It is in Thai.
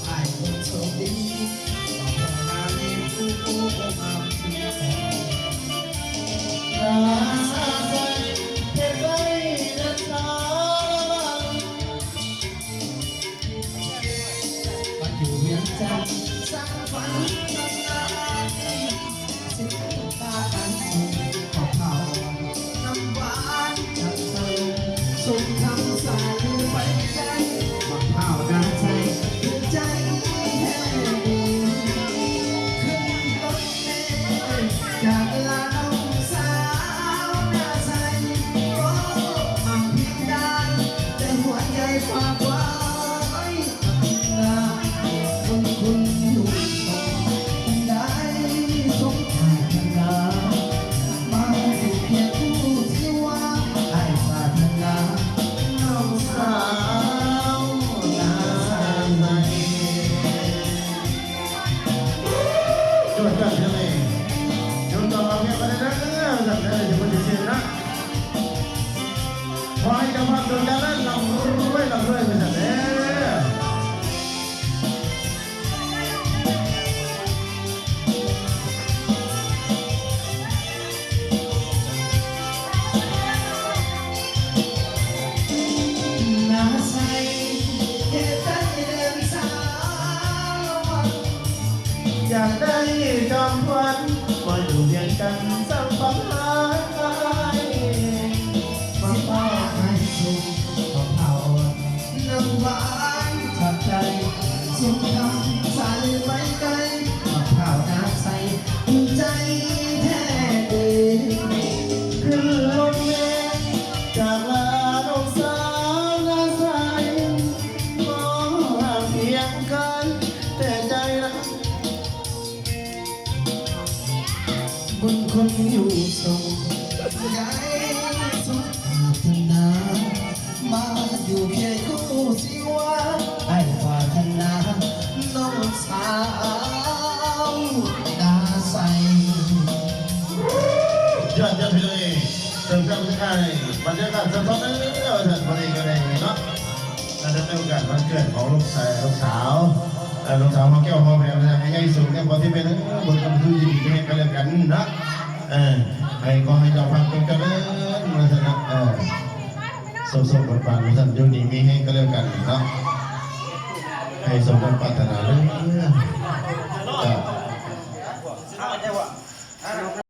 ไอ้คนโชคดีต้องทำงานเลี้ยงลูกผู้งามที่แท้รักษาใจเก็บไว้รักษาบ้านอยู่เวียงจันทร์สร้างฝันทำงานสิ่งตากันสุขขอเผาน้ำหวานจับเธอสุขทำสายไปใจมะพร้าวน้ำใจใจแท้ดีขึ้นรถเมล์จากลาวสาวหน้าใสโอ้มาเพียงดานแต่หัวใจฝากไว้คุณอยู่ตรงได้สมปรารถนามาสู่เพียงผู้ที่ว่าให้ปรารถนาน้องสาวนาใสจวดจัดเลยจนต่อมาเพียงประเด็นนั้นจัดเลยจะพูดถึงนะพอให้จังหวะโดนกันนั้นลำรวยไปจัดเลยนาใสเก็บได้เดินสาวอยากได้จอมควันมาอยู่เรียนกันสักปังหายสิพ่อให้สุขขอเผาน้ำหวานจับใจสุขทำสายไปไกลมะพร้าวน้ำใสใจแท้ดี ขึ้นรถเมล์จากลาดงสาวนาใสมองห่างเพียงกันแต่ใจรักบุญคนอยู่ทรงใจสุขปรารถนามาอยู่เคียงคู่สิวะให้ปรารถนาน้องสาวดาใสยอดไปเลยเติมกันได้บรรยากาศสดๆเลยจัดพอดีกันเลยเนาะและในโอกาสวันเกิดของลูกชายลูกสาวมาแก้วมาแผ่ให้ยายสูงเนี่ยพอที่เป็นบทกำพูดดีให้กันแล้วกันนะให้ก็ให้เจ้าพักกันกันเลยมาเถอะนะสมบทบาทท่านโยนีมีให้กันแล้วกันเนาะให้สมบูรณ์ปรารถนาเลย